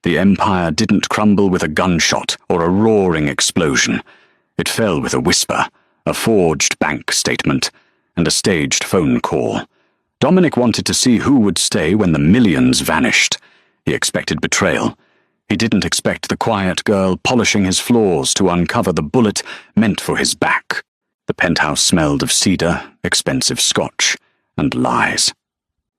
The empire didn't crumble with a gunshot or a roaring explosion. It fell with a whisper, a forged bank statement, and a staged phone call. Dominic wanted to see who would stay when the millions vanished. He expected betrayal. He didn't expect the quiet girl polishing his floors to uncover the bullet meant for his back. The penthouse smelled of cedar, expensive scotch, and lies.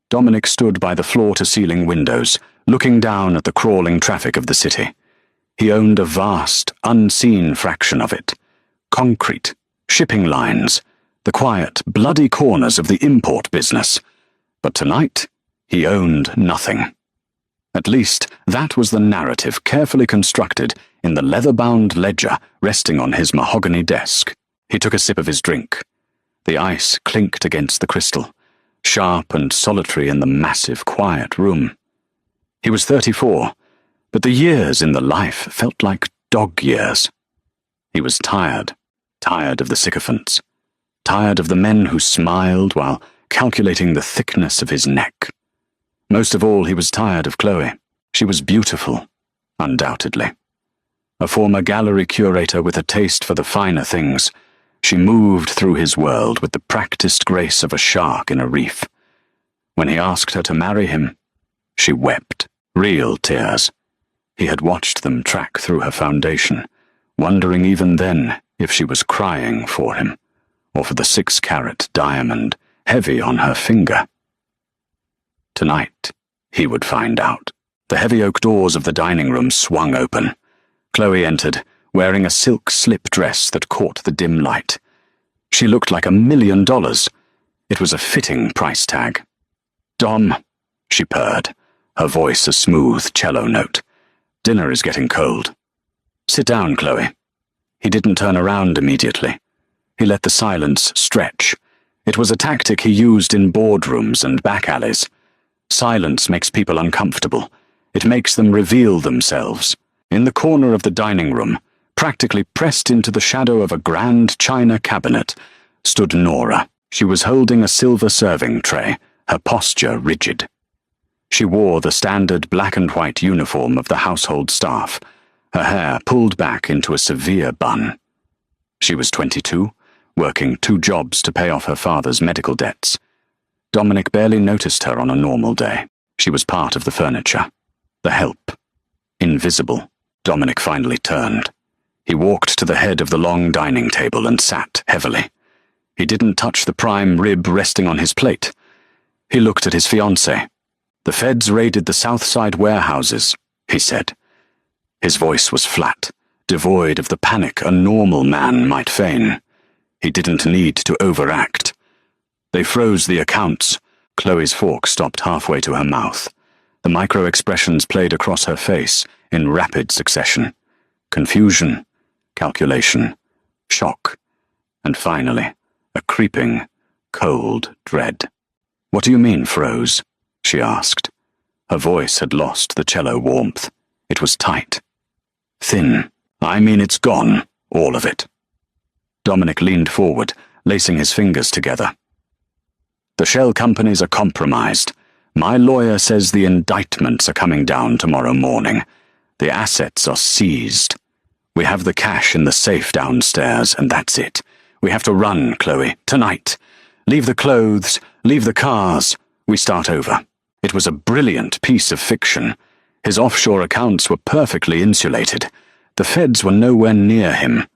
Dominic stood by the floor-to-ceiling windows, looking down at the crawling traffic of the city. He owned a vast, unseen fraction of it. Concrete, shipping lines, the quiet, bloody corners of the import business. But tonight, he owned nothing. At least, that was the narrative carefully constructed in the leather-bound ledger resting on his mahogany desk. He took a sip of his drink. The ice clinked against the crystal, sharp and solitary in the massive, quiet room. He was 34, but the years in the life felt like dog years. He was tired of the sycophants, tired of the men who smiled while calculating the thickness of his neck. Most of all, he was tired of Chloe. She was beautiful, undoubtedly. A former gallery curator with a taste for the finer things, she moved through his world with the practiced grace of a shark in a reef. When he asked her to marry him, she wept, real tears. He had watched them track through her foundation, wondering even then if she was crying for him, or for the 6-carat diamond heavy on her finger. Tonight, he would find out. The heavy oak doors of the dining room swung open. Chloe entered, wearing a silk slip dress that caught the dim light. She looked like $1 million. It was a fitting price tag. "Dom," she purred, her voice a smooth cello note. "Dinner is getting cold." "Sit down, Chloe." He didn't turn around immediately. He let the silence stretch. It was a tactic he used in boardrooms and back alleys. Silence makes people uncomfortable. It makes them reveal themselves. In the corner of the dining room, practically pressed into the shadow of a grand china cabinet, stood Nora. She was holding a silver serving tray, her posture rigid. She wore the standard black and white uniform of the household staff, her hair pulled back into a severe bun. She was 22, working 2 jobs to pay off her father's medical debts. Dominic barely noticed her on a normal day. She was part of the furniture. The help. Invisible. Dominic finally turned. He walked to the head of the long dining table and sat heavily. He didn't touch the prime rib resting on his plate. He looked at his fiancée. "The feds raided the Southside warehouses," he said. His voice was flat, devoid of the panic a normal man might feign. He didn't need to overact. "They froze the accounts." Chloe's fork stopped halfway to her mouth. The micro-expressions played across her face in rapid succession. Confusion, calculation, shock, and finally, a creeping, cold dread. "What do you mean, froze?" she asked. Her voice had lost the cello warmth. It was tight. Thin. "I mean it's gone, all of it." Dominic leaned forward, lacing his fingers together. "The shell companies are compromised. My lawyer says the indictments are coming down tomorrow morning. The assets are seized. We have the cash in the safe downstairs, and that's it. We have to run, Chloe, tonight. Leave the clothes, leave the cars. We start over." It was a brilliant piece of fiction. His offshore accounts were perfectly insulated. The feds were nowhere near him.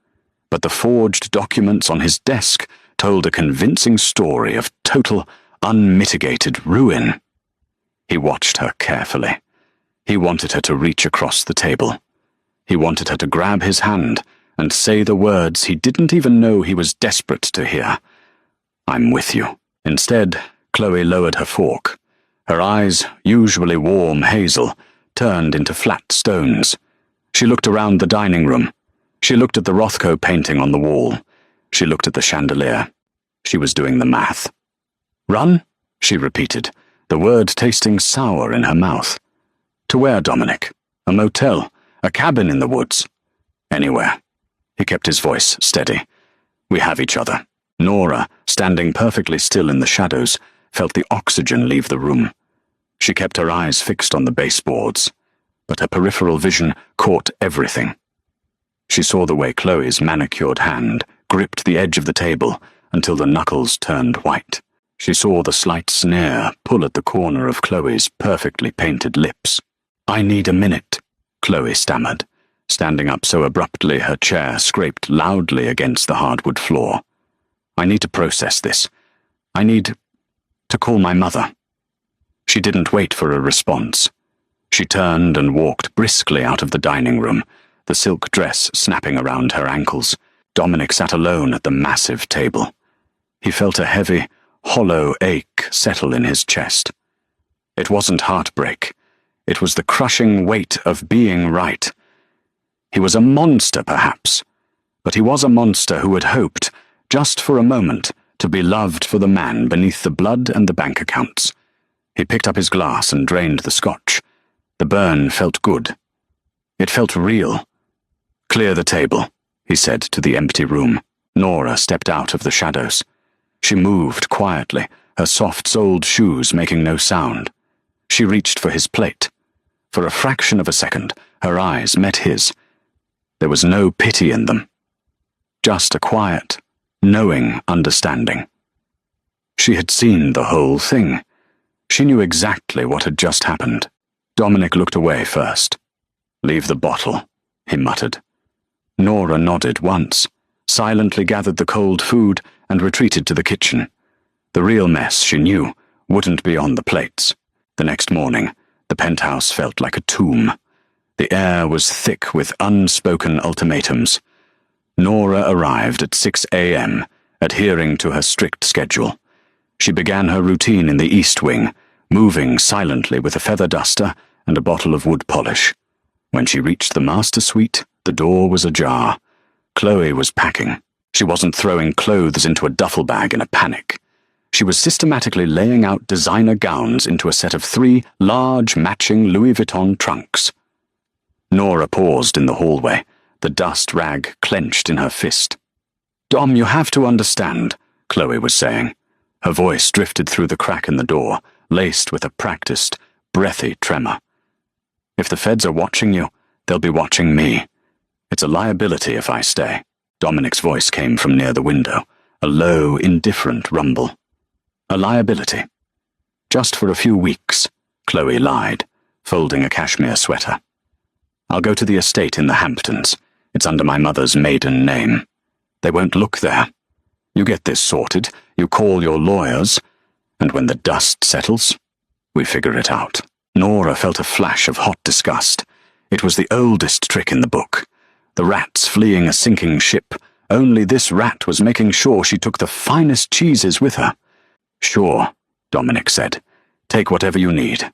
But the forged documents on his desk told a convincing story of total, unmitigated ruin. He watched her carefully. He wanted her to reach across the table. He wanted her to grab his hand and say the words he didn't even know he was desperate to hear. "I'm with you." Instead, Chloe lowered her fork. Her eyes, usually warm hazel, turned into flat stones. She looked around the dining room. She looked at the Rothko painting on the wall. She looked at the chandelier. She was doing the math. "Run?" she repeated, the word tasting sour in her mouth. "To where, Dominic? A motel? A cabin in the woods?" "Anywhere." He kept his voice steady. "We have each other." Nora, standing perfectly still in the shadows, felt the oxygen leave the room. She kept her eyes fixed on the baseboards. but her peripheral vision caught everything. She saw the way Chloe's manicured hand gripped the edge of the table until the knuckles turned white. She saw the slight sneer pull at the corner of Chloe's perfectly painted lips. "I need a minute," Chloe stammered, standing up so abruptly her chair scraped loudly against the hardwood floor. "I need to process this. I need to call my mother." She didn't wait for a response. She turned and walked briskly out of the dining room, the silk dress snapping around her ankles. Dominic sat alone at the massive table. He felt a heavy, hollow ache settle in his chest. It wasn't heartbreak. It was the crushing weight of being right. He was a monster, perhaps, but he was a monster who had hoped, just for a moment, to be loved for the man beneath the blood and the bank accounts. He picked up his glass and drained the scotch. The burn felt good. It felt real. "Clear the table," he said to the empty room. Nora stepped out of the shadows. She moved quietly, her soft-soled shoes making no sound. She reached for his plate. For a fraction of a second, her eyes met his. There was no pity in them. Just a quiet, knowing understanding. She had seen the whole thing. She knew exactly what had just happened. Dominic looked away first. "Leave the bottle," he muttered. Nora nodded once, silently gathered the cold food, and retreated to the kitchen. The real mess, she knew, wouldn't be on the plates. The next morning, the penthouse felt like a tomb. The air was thick with unspoken ultimatums. Nora arrived at 6 a.m., adhering to her strict schedule. She began her routine in the East Wing, moving silently with a feather duster and a bottle of wood polish. When she reached the master suite, the door was ajar. Chloe was packing. She wasn't throwing clothes into a duffel bag in a panic. She was systematically laying out designer gowns into a set of 3 large matching Louis Vuitton trunks. Nora paused in the hallway, the dust rag clenched in her fist. "Dom, you have to understand," Chloe was saying. Her voice drifted through the crack in the door, laced with a practiced, breathy tremor. "If the feds are watching you, they'll be watching me. It's a liability if I stay." Dominic's voice came from near the window, a low, indifferent rumble. "A liability. Just for a few weeks," Chloe lied, folding a cashmere sweater. "I'll go to the estate in the Hamptons. It's under my mother's maiden name. They won't look there. You get this sorted, you call your lawyers, and when the dust settles, we figure it out." Nora felt a flash of hot disgust. It was the oldest trick in the book. The rats fleeing a sinking ship. Only this rat was making sure she took the finest cheeses with her. "Sure," Dominic said. "Take whatever you need."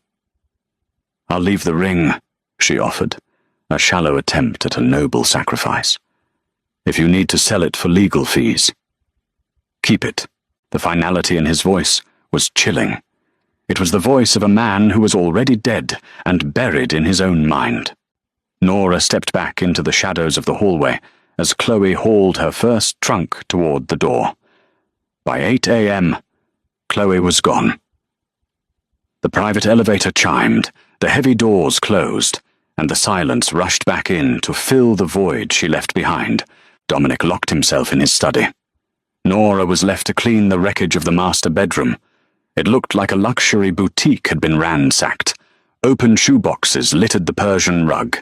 "I'll leave the ring," she offered, a shallow attempt at a noble sacrifice. "If you need to sell it for legal fees, keep it." The finality in his voice was chilling. It was the voice of a man who was already dead and buried in his own mind. Nora stepped back into the shadows of the hallway as Chloe hauled her first trunk toward the door. By 8 a.m., Chloe was gone. The private elevator chimed, the heavy doors closed, and the silence rushed back in to fill the void she left behind. Dominic locked himself in his study. Nora was left to clean the wreckage of the master bedroom. It looked like a luxury boutique had been ransacked. Open shoeboxes littered the Persian rug.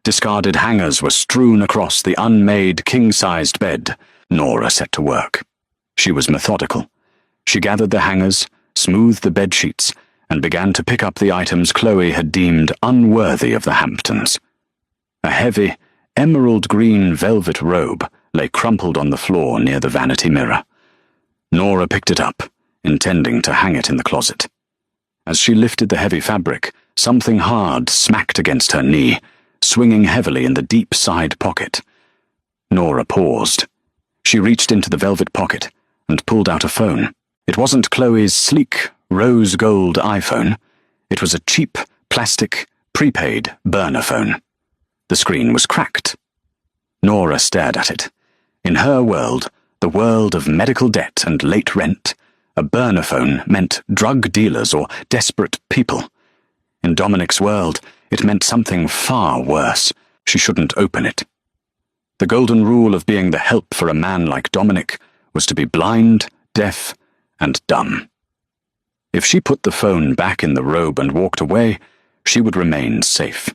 Discarded hangers were strewn across the unmade king-sized bed. Nora set to work. She was methodical. She gathered the hangers, smoothed the bedsheets, and began to pick up the items Chloe had deemed unworthy of the Hamptons. A heavy, emerald-green velvet robe lay crumpled on the floor near the vanity mirror. Nora picked it up, intending to hang it in the closet. As she lifted the heavy fabric, something hard smacked against her knee, swinging heavily in the deep side pocket. Nora paused. She reached into the velvet pocket and pulled out a phone. It wasn't Chloe's sleek, rose-gold iPhone. It was a cheap, plastic, prepaid burner phone. The screen was cracked. Nora stared at it. In her world, the world of medical debt and late rent, a burner phone meant drug dealers or desperate people. In Dominic's world, it meant something far worse. She shouldn't open it. The golden rule of being the help for a man like Dominic was to be blind, deaf, and dumb. If she put the phone back in the robe and walked away, she would remain safe.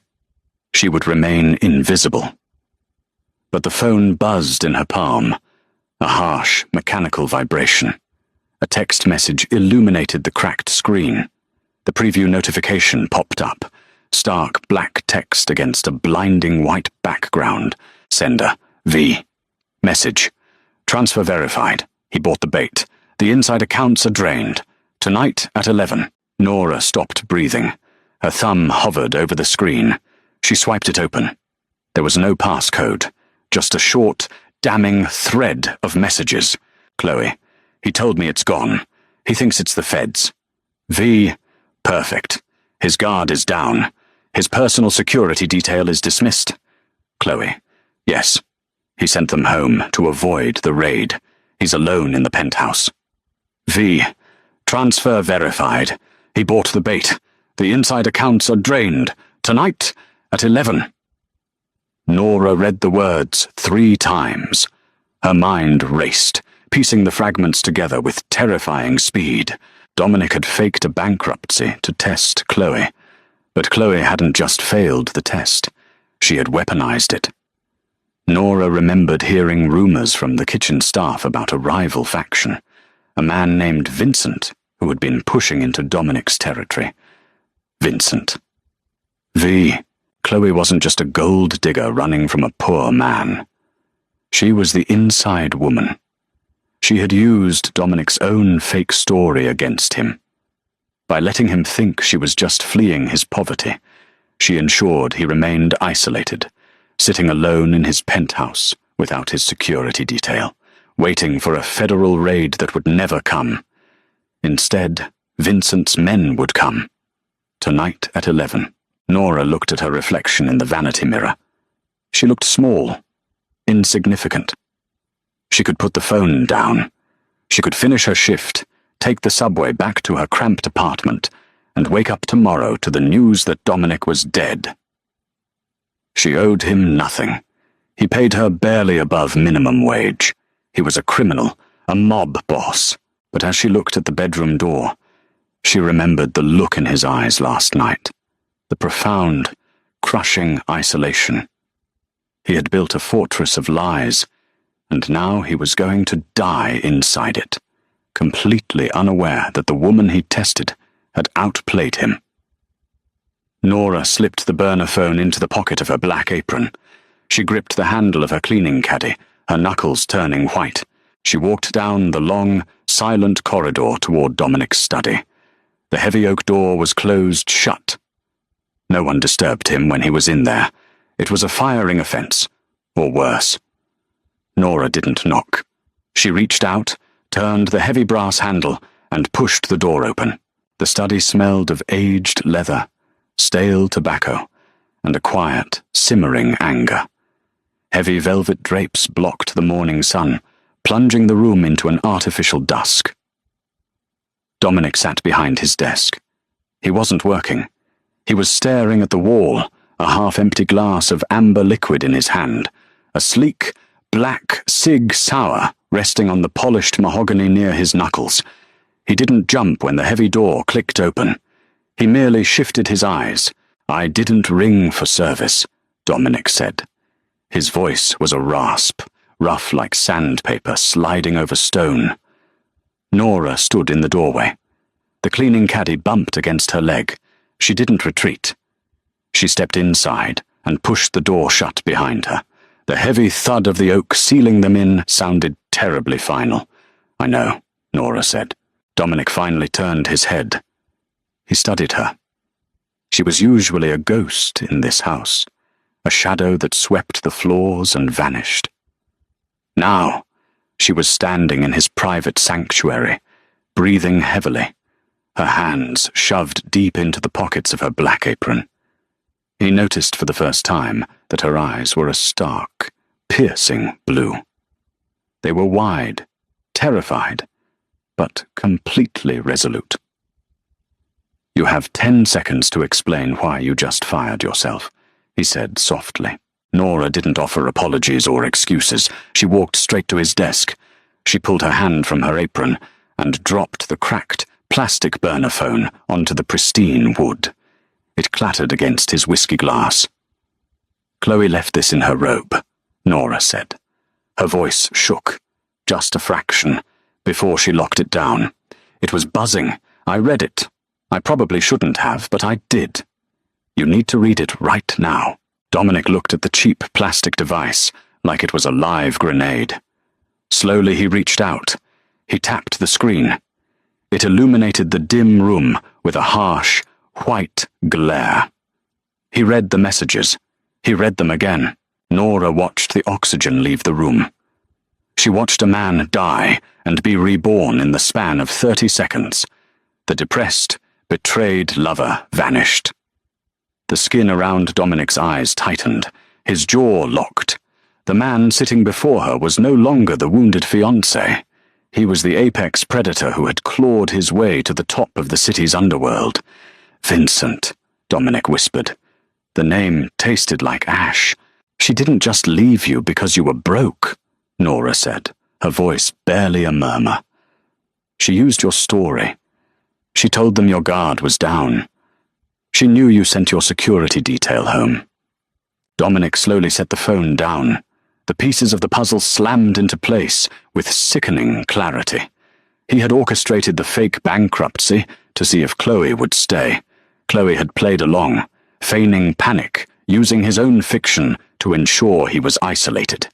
She would remain invisible. But the phone buzzed in her palm, a harsh, mechanical vibration. A text message illuminated the cracked screen. The preview notification popped up, stark black text against a blinding white background. Sender, V. Message. Transfer verified. He bought the bait. The inside accounts are drained. Tonight at 11. Nora stopped breathing. Her thumb hovered over the screen. She swiped it open. There was no passcode, just a short, damning thread of messages. Chloe. He told me it's gone. He thinks it's the feds. V. Perfect. His guard is down. His personal security detail is dismissed. Chloe. Yes. He sent them home to avoid the raid. He's alone in the penthouse. V. Transfer verified. He bought the bait. The inside accounts are drained. Tonight at 11. Nora read the words 3 times. Her mind raced, piecing the fragments together with terrifying speed. Dominic had faked a bankruptcy to test Chloe. But Chloe hadn't just failed the test. She had weaponized it. Nora remembered hearing rumors from the kitchen staff about a rival faction, a man named Vincent who had been pushing into Dominic's territory. Vincent. V. Chloe wasn't just a gold digger running from a poor man. She was the inside woman. She had used Dominic's own fake story against him. By letting him think she was just fleeing his poverty, she ensured he remained isolated, sitting alone in his penthouse without his security detail, waiting for a federal raid that would never come. Instead, Vincent's men would come. Tonight at 11. Nora looked at her reflection in the vanity mirror. She looked small, insignificant. She could put the phone down. She could finish her shift, take the subway back to her cramped apartment, and wake up tomorrow to the news that Dominic was dead. She owed him nothing. He paid her barely above minimum wage. He was a criminal, a mob boss. But as she looked at the bedroom door, she remembered the look in his eyes last night, the profound, crushing isolation. He had built a fortress of lies, and now he was going to die inside it, completely unaware that the woman he tested had outplayed him. Nora slipped the burner phone into the pocket of her black apron. She gripped the handle of her cleaning caddy, her knuckles turning white. She walked down the long, silent corridor toward Dominic's study. The heavy oak door was closed shut. No one disturbed him when he was in there. It was a firing offense, or worse. Nora didn't knock. She reached out, turned the heavy brass handle, and pushed the door open. The study smelled of aged leather, stale tobacco, and a quiet, simmering anger. Heavy velvet drapes blocked the morning sun, plunging the room into an artificial dusk. Dominic sat behind his desk. He wasn't working. He was staring at the wall, a half-empty glass of amber liquid in his hand, a sleek, black Sig Sauer resting on the polished mahogany near his knuckles. He didn't jump when the heavy door clicked open. He merely shifted his eyes. "I didn't ring for service," Dominic said. His voice was a rasp, rough like sandpaper sliding over stone. Nora stood in the doorway. The cleaning caddy bumped against her leg. She didn't retreat. She stepped inside and pushed the door shut behind her. The heavy thud of the oak sealing them in sounded terribly final. "I know," Nora said. Dominic finally turned his head. He studied her. She was usually a ghost in this house, a shadow that swept the floors and vanished. Now, she was standing in his private sanctuary, breathing heavily, her hands shoved deep into the pockets of her black apron. He noticed for the first time that her eyes were a stark, piercing blue. They were wide, terrified, but completely resolute. "You have 10 seconds to explain why you just fired yourself," he said softly. Nora didn't offer apologies or excuses. She walked straight to his desk. She pulled her hand from her apron and dropped the cracked plastic burner phone onto the pristine wood. It clattered against his whiskey glass. "Chloe left this in her robe," Nora said. Her voice shook, just a fraction, before she locked it down. "It was buzzing. I read it. I probably shouldn't have, but I did. You need to read it right now." Dominic looked at the cheap plastic device like it was a live grenade. Slowly he reached out. He tapped the screen. It illuminated the dim room with a harsh, white glare. He read the messages. He read them again. Nora watched the oxygen leave the room. She watched a man die and be reborn in the span of 30 seconds. The depressed, betrayed lover vanished. The skin around Dominic's eyes tightened. His jaw locked. The man sitting before her was no longer the wounded fiancé. He was the apex predator who had clawed his way to the top of the city's underworld. "Vincent," Dominic whispered. The name tasted like ash. "She didn't just leave you because you were broke," Nora said, her voice barely a murmur. "She used your story. She told them your guard was down. She knew you sent your security detail home." Dominic slowly set the phone down. The pieces of the puzzle slammed into place with sickening clarity. He had orchestrated the fake bankruptcy to see if Chloe would stay. Chloe had played along, feigning panic, using his own fiction to ensure he was isolated.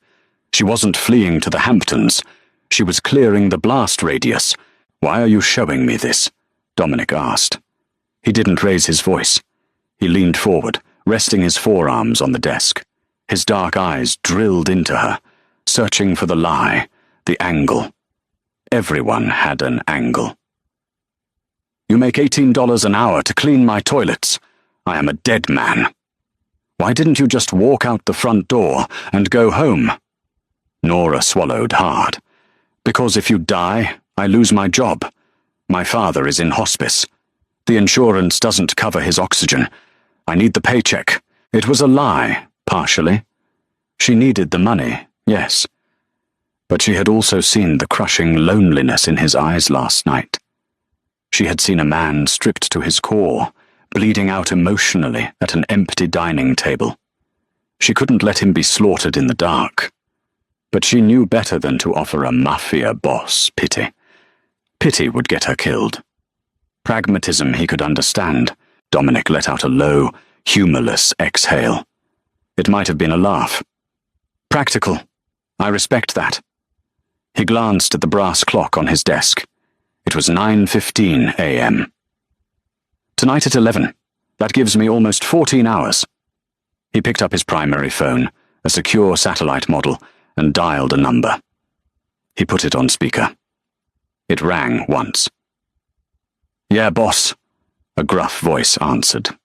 She wasn't fleeing to the Hamptons. She was clearing the blast radius. "Why are you showing me this?" Dominic asked. He didn't raise his voice. He leaned forward, resting his forearms on the desk. His dark eyes drilled into her, searching for the lie, the angle. Everyone had an angle. "You make $18 an hour to clean my toilets. I am a dead man. Why didn't you just walk out the front door and go home?" Nora swallowed hard. "Because if you die, I lose my job. My father is in hospice. The insurance doesn't cover his oxygen. I need the paycheck." It was a lie, partially. She needed the money, yes. But she had also seen the crushing loneliness in his eyes last night. She had seen a man stripped to his core, bleeding out emotionally at an empty dining table. She couldn't let him be slaughtered in the dark. But she knew better than to offer a Mafia Boss pity. Pity would get her killed. Pragmatism he could understand. Dominic let out a low, humorless exhale. It might have been a laugh. "Practical. I respect that." He glanced at the brass clock on his desk. It was 9:15 a.m. "Tonight at 11. That gives me almost 14 hours. He picked up his primary phone, a secure satellite model, and dialed a number. He put it on speaker. It rang once. "Yeah, boss," a gruff voice answered.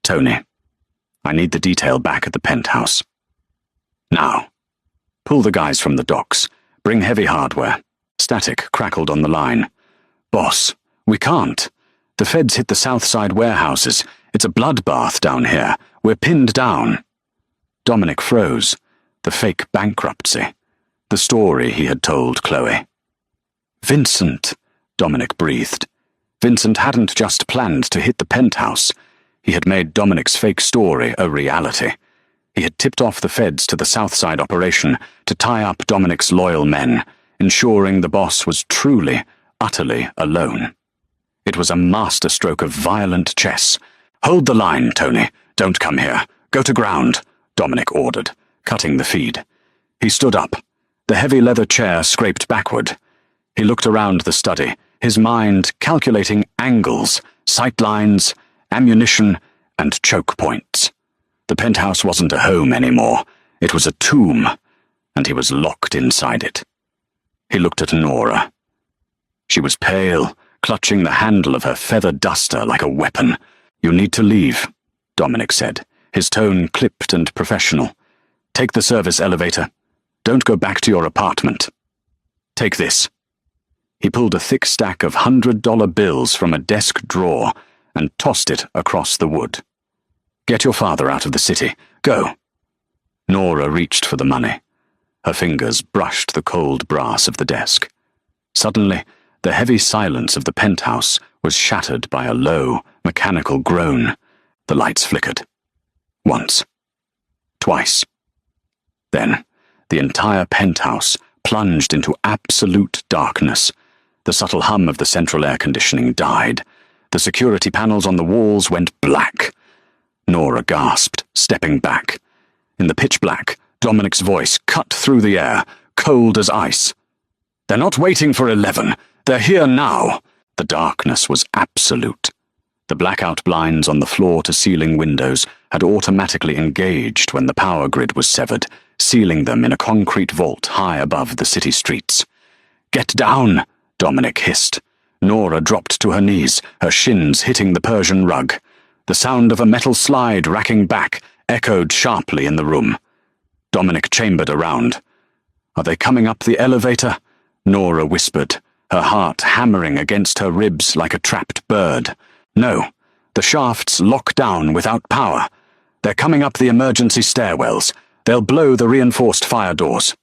"Tony. I need the detail back at the penthouse. Now. Pull the guys from the docks. Bring heavy hardware." Static crackled on the line. "Boss, we can't. The feds hit the south side warehouses. It's a bloodbath down here. We're pinned down." Dominic froze. The fake bankruptcy. The story he had told Chloe. "Vincent," Dominic breathed. Vincent hadn't just planned to hit the penthouse. He had made Dominic's fake story a reality. He had tipped off the feds to the Southside operation to tie up Dominic's loyal men, ensuring the boss was truly, utterly alone. It was a masterstroke of violent chess. "Hold the line, Tony. Don't come here. Go to ground," Dominic ordered, cutting the feed. He stood up. The heavy leather chair scraped backward. He looked around the study, his mind calculating angles, sightlines, ammunition, and choke points. The penthouse wasn't a home anymore. It was a tomb, and he was locked inside it. He looked at Nora. She was pale, clutching the handle of her feather duster like a weapon. "You need to leave," Dominic said, his tone clipped and professional. "Take the service elevator. Don't go back to your apartment. Take this." He pulled a thick stack of $100 bills from a desk drawer and tossed it across the wood. "Get your father out of the city. Go." Nora reached for the money. Her fingers brushed the cold brass of the desk. Suddenly, the heavy silence of the penthouse was shattered by a low, mechanical groan. The lights flickered. Once. Twice. Then, the entire penthouse plunged into absolute darkness. The subtle hum of the central air conditioning died. The security panels on the walls went black. Nora gasped, stepping back. In the pitch black, Dominic's voice cut through the air, cold as ice. "They're not waiting for 11. They're here now." The darkness was absolute. The blackout blinds on the floor-to-ceiling windows had automatically engaged when the power grid was severed, sealing them in a concrete vault high above the city streets. "Get down!" Dominic hissed. Nora dropped to her knees, her shins hitting the Persian rug. The sound of a metal slide racking back echoed sharply in the room. Dominic chambered around. "Are they coming up the elevator?" Nora whispered, her heart hammering against her ribs like a trapped bird. "No, the shafts lock down without power. They're coming up the emergency stairwells. They'll blow the reinforced fire doors."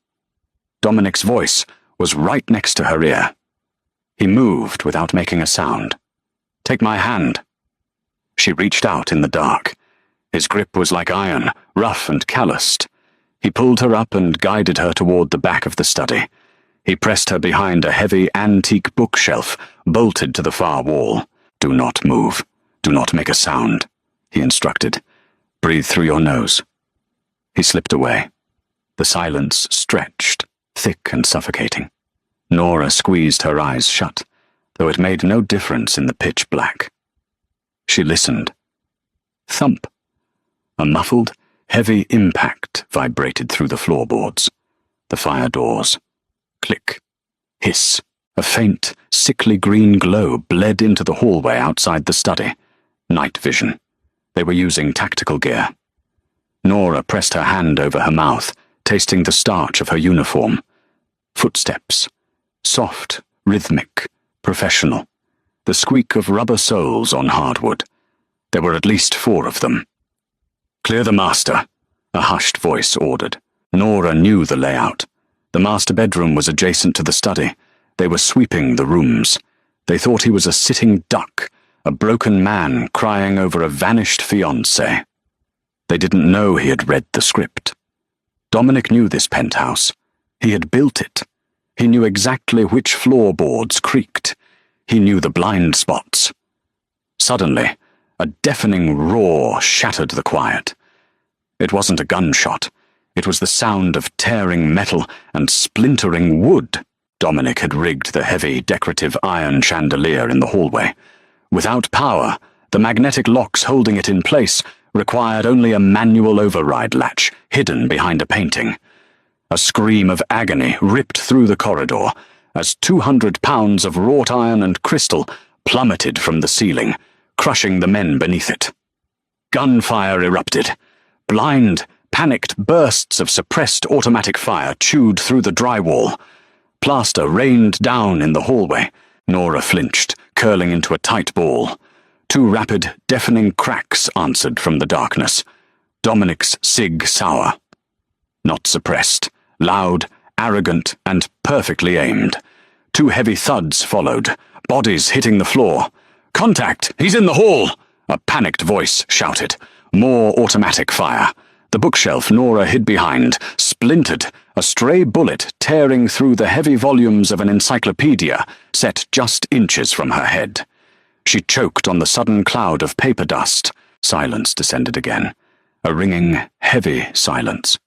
Dominic's voice was right next to her ear. He moved without making a sound. "Take my hand." She reached out in the dark. His grip was like iron, rough and calloused. He pulled her up and guided her toward the back of the study. He pressed her behind a heavy antique bookshelf, bolted to the far wall. "Do not move. Do not make a sound," he instructed. "Breathe through your nose." He slipped away. The silence stretched, thick and suffocating. Nora squeezed her eyes shut, though it made no difference in the pitch black. She listened. Thump. A muffled, heavy impact vibrated through the floorboards. The fire doors. Click. Hiss. A faint, sickly green glow bled into the hallway outside the study. Night vision. They were using tactical gear. Nora pressed her hand over her mouth, tasting the starch of her uniform. Footsteps. Soft, rhythmic, professional. The squeak of rubber soles on hardwood. There were at least 4 of them. "Clear the master," a hushed voice ordered. Nora knew the layout. The master bedroom was adjacent to the study. They were sweeping the rooms. They thought he was a sitting duck, a broken man crying over a vanished fiancée. They didn't know he had read the script. Dominic knew this penthouse. He had built it. He knew exactly which floorboards creaked. He knew the blind spots. Suddenly, a deafening roar shattered the quiet. It wasn't a gunshot. It was the sound of tearing metal and splintering wood. Dominic had rigged the heavy, decorative iron chandelier in the hallway. Without power, the magnetic locks holding it in place required only a manual override latch hidden behind a painting. A scream of agony ripped through the corridor as 200 pounds of wrought iron and crystal plummeted from the ceiling, crushing the men beneath it. Gunfire erupted. Blind, panicked bursts of suppressed automatic fire chewed through the drywall. Plaster rained down in the hallway. Nora flinched, curling into a tight ball. 2 rapid, deafening cracks answered from the darkness. Dominic's cig sour. Not suppressed, loud, arrogant, and perfectly aimed. 2 heavy thuds followed, bodies hitting the floor. "Contact! He's in the hall!" a panicked voice shouted. More automatic fire. The bookshelf Nora hid behind splintered, a stray bullet tearing through the heavy volumes of an encyclopedia set just inches from her head. She choked on the sudden cloud of paper dust. Silence descended again. A ringing, heavy silence.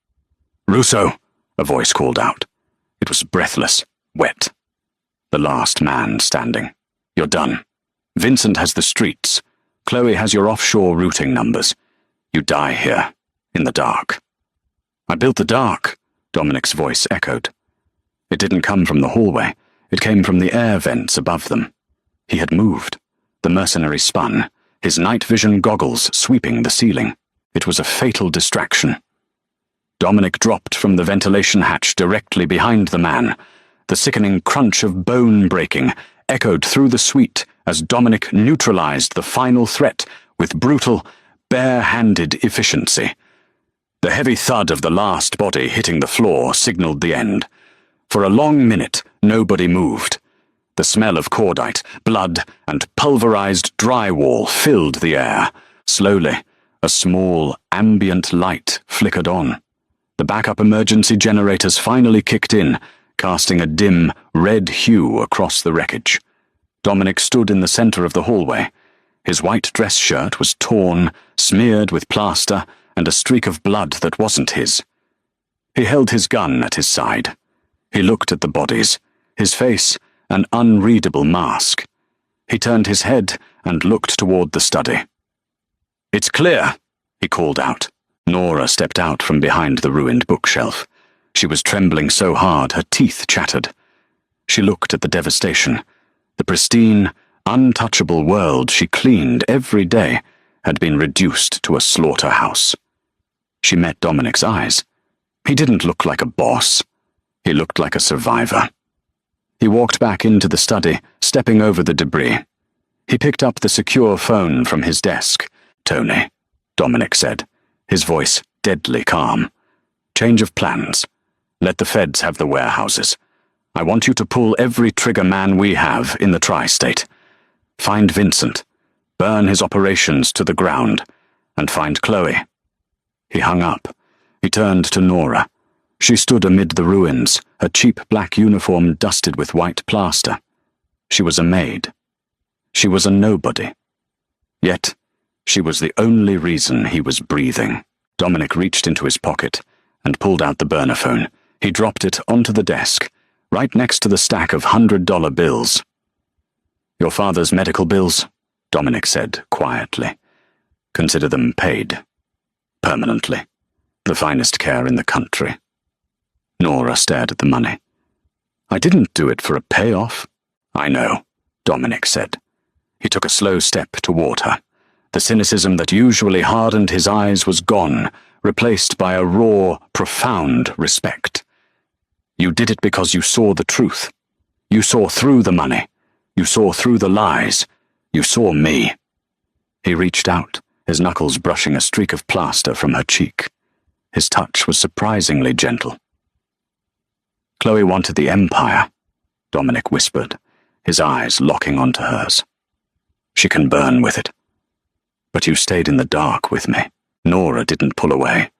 "Russo!" a voice called out. It was breathless, wet. The last man standing. "You're done. Vincent has the streets. Chloe has your offshore routing numbers. You die here, in the dark." "I built the dark," Dominic's voice echoed. It didn't come from the hallway. It came from the air vents above them. He had moved. The mercenary spun, his night vision goggles sweeping the ceiling. It was a fatal distraction. Dominic dropped from the ventilation hatch directly behind the man. The sickening crunch of bone breaking echoed through the suite as Dominic neutralized the final threat with brutal, bare-handed efficiency. The heavy thud of the last body hitting the floor signaled the end. For a long minute, nobody moved. The smell of cordite, blood, and pulverized drywall filled the air. Slowly, a small, ambient light flickered on. The backup emergency generators finally kicked in, casting a dim, red hue across the wreckage. Dominic stood in the center of the hallway. His white dress shirt was torn, smeared with plaster, and a streak of blood that wasn't his. He held his gun at his side. He looked at the bodies, his face an unreadable mask. He turned his head and looked toward the study. "It's clear," he called out. Nora stepped out from behind the ruined bookshelf. She was trembling so hard her teeth chattered. She looked at the devastation. The pristine, untouchable world she cleaned every day had been reduced to a slaughterhouse. She met Dominic's eyes. He didn't look like a boss. He looked like a survivor. He walked back into the study, stepping over the debris. He picked up the secure phone from his desk. "Tony," Dominic said, his voice deadly calm. "Change of plans. Let the feds have the warehouses. I want you to pull every trigger man we have in the tri-state. Find Vincent, burn his operations to the ground, and find Chloe." He hung up. He turned to Nora. She stood amid the ruins, her cheap black uniform dusted with white plaster. She was a maid. She was a nobody. Yet, she was the only reason he was breathing. Dominic reached into his pocket and pulled out the burner phone. He dropped it onto the desk, right next to the stack of $100 bills. "Your father's medical bills," Dominic said quietly. "Consider them paid. Permanently. The finest care in the country." Nora stared at the money. "I didn't do it for a payoff." "I know," Dominic said. He took a slow step toward her. The cynicism that usually hardened his eyes was gone, replaced by a raw, profound respect. "You did it because you saw the truth. You saw through the money. You saw through the lies. You saw me." He reached out, his knuckles brushing a streak of plaster from her cheek. His touch was surprisingly gentle. "Chloe wanted the Empire," Dominic whispered, his eyes locking onto hers. "She can burn with it. But you stayed in the dark with me." Nora didn't pull away.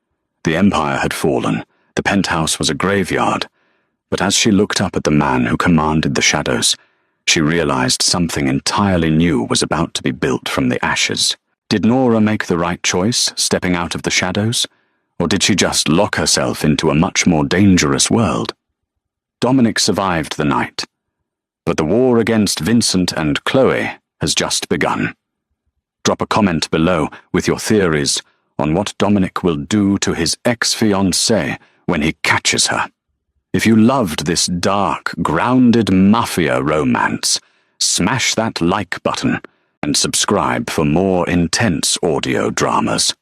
The Empire had fallen. The penthouse was a graveyard. But as she looked up at the man who commanded the shadows, she realized something entirely new was about to be built from the ashes. Did Nora make the right choice, stepping out of the shadows? Or did she just lock herself into a much more dangerous world? Dominic survived the night. But the war against Vincent and Chloe has just begun. Drop a comment below with your theories on what Dominic will do to his ex-fiancée when he catches her. If you loved this dark, grounded mafia romance, smash that like button and subscribe for more intense audio dramas.